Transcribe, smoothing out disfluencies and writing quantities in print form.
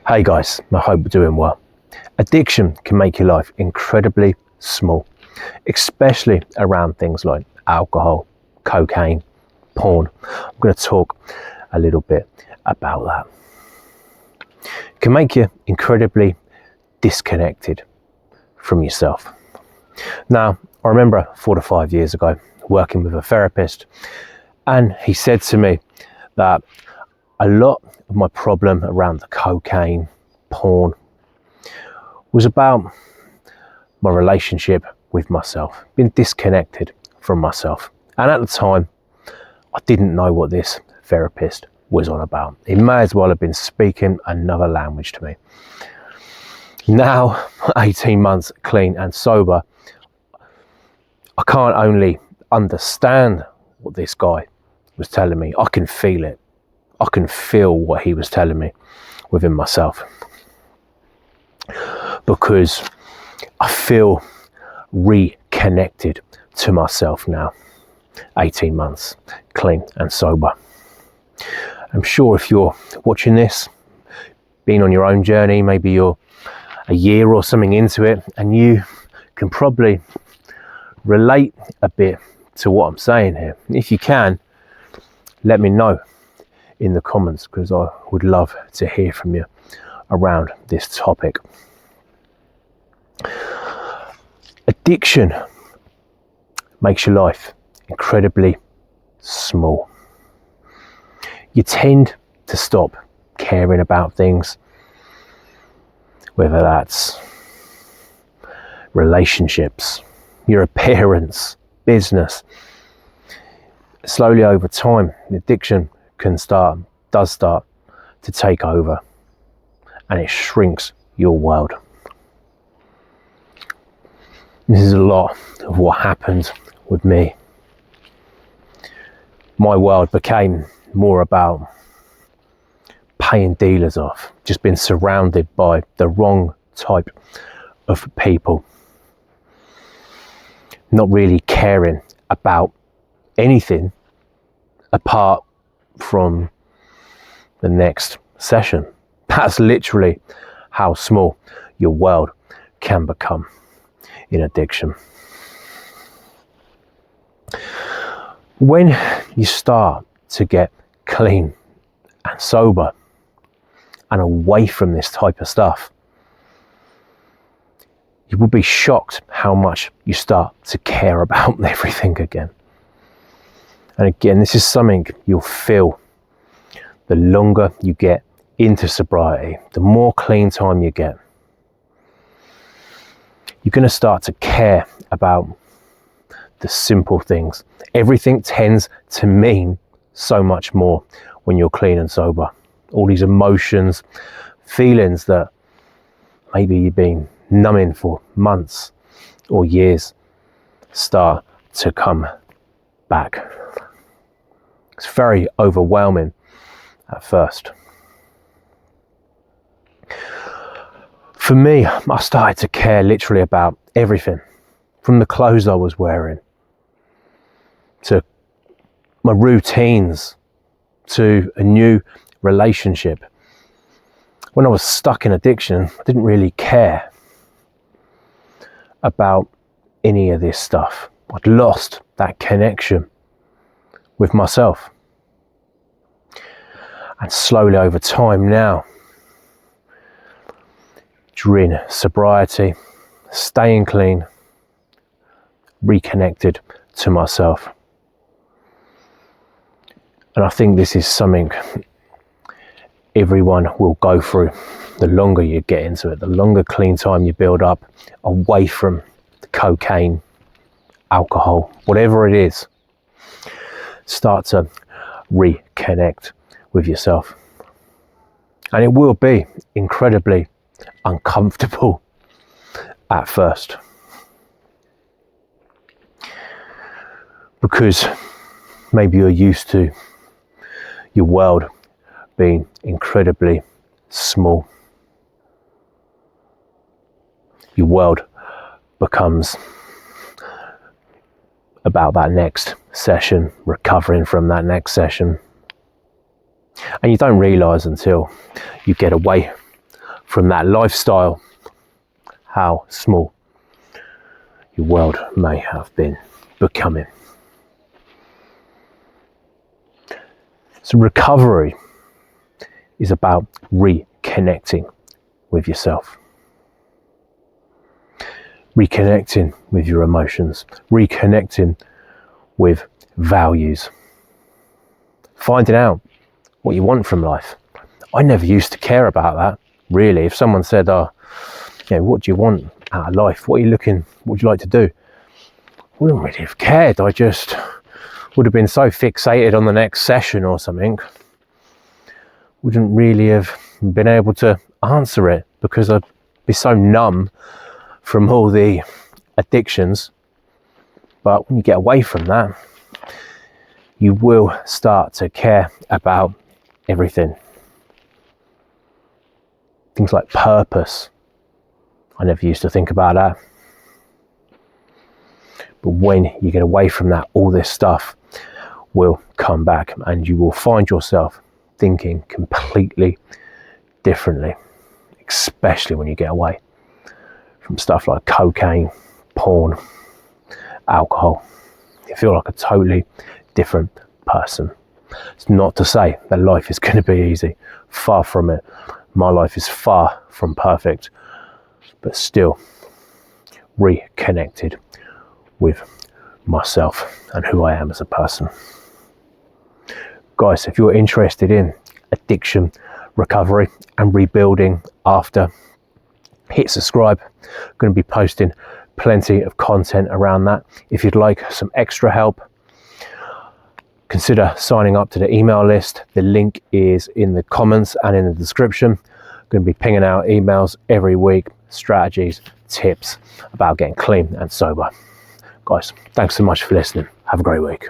Hey guys, I hope you're doing well. Addiction can make your life incredibly small, especially around things like alcohol, cocaine, porn. I'm going to talk a little bit about that. It can make you incredibly disconnected from yourself. Now, I remember 4 to 5 years ago working with a therapist, and he said to me that a lot of my problem around the cocaine, porn, was about my relationship with myself, being disconnected from myself. And at the time, I didn't know what this therapist was on about. He may as well have been speaking another language to me. Now, 18 months clean and sober, I can't only understand what this guy was telling me, I can feel it. I can feel what he was telling me within myself, because I feel reconnected to myself now, 18 months clean and sober. I'm sure if you're watching this, being on your own journey, maybe you're a year or something into it, and you can probably relate a bit to what I'm saying here. If you can, let me know in the comments, because I would love to hear from you around this topic. Addiction makes your life incredibly small. You tend to stop caring about things, whether that's relationships, your appearance, business. Slowly over time, the addiction does start to take over, and it shrinks your world. This is a lot of what happened with me. My world became more about paying dealers off, just being surrounded by the wrong type of people, not really caring about anything apart from the next session. That's literally how small your world can become in addiction. When you start to get clean and sober and away from this type of stuff, you will be shocked how much you start to care about everything again. And again, this is something you'll feel the longer you get into sobriety, the more clean time you get. You're going to start to care about the simple things. Everything tends to mean so much more when you're clean and sober. All these emotions, feelings that maybe you've been numbing for months or years start to come back. It's very overwhelming at first. For me, I started to care literally about everything, from the clothes I was wearing, to my routines, to a new relationship. When I was stuck in addiction, I didn't really care about any of this stuff. I'd lost that connection with myself. And slowly over time now, during sobriety, staying clean, reconnected to myself. And I think this is something everyone will go through. The longer you get into it, the longer clean time you build up away from the cocaine, alcohol, whatever it is, start to reconnect with yourself. And it will be incredibly uncomfortable at first, because maybe you're used to your world being incredibly small. Your world becomes about that next session, recovering from that next session. And you don't realise until you get away from that lifestyle, how small your world may have been becoming. So recovery is about reconnecting with yourself, reconnecting with your emotions, reconnecting with values, finding out what you want from life. I never used to care about that, really. If someone said, what do you want out of life? What would you like to do? I wouldn't really have cared. I just would have been so fixated on the next session or something. Wouldn't really have been able to answer it because I'd be so numb from all the addictions. But when you get away from that, you will start to care about everything. Things like purpose. I never used to think about that. But when you get away from that, all this stuff will come back and you will find yourself thinking completely differently, especially when you get away from stuff like cocaine, porn, alcohol. You feel like a totally different person. It's not to say that life is going to be easy. Far from it. My life is far from perfect, but still reconnected with myself and who I am as a person. Guys, if you're interested in addiction recovery and rebuilding after, hit subscribe. I'm going to be posting plenty of content around that. If you'd like some extra help, consider signing up to the email list. The link is in the comments and in the description. I'm going to be pinging out emails every week, strategies, tips about getting clean and sober. Guys, thanks so much for listening. Have a great week.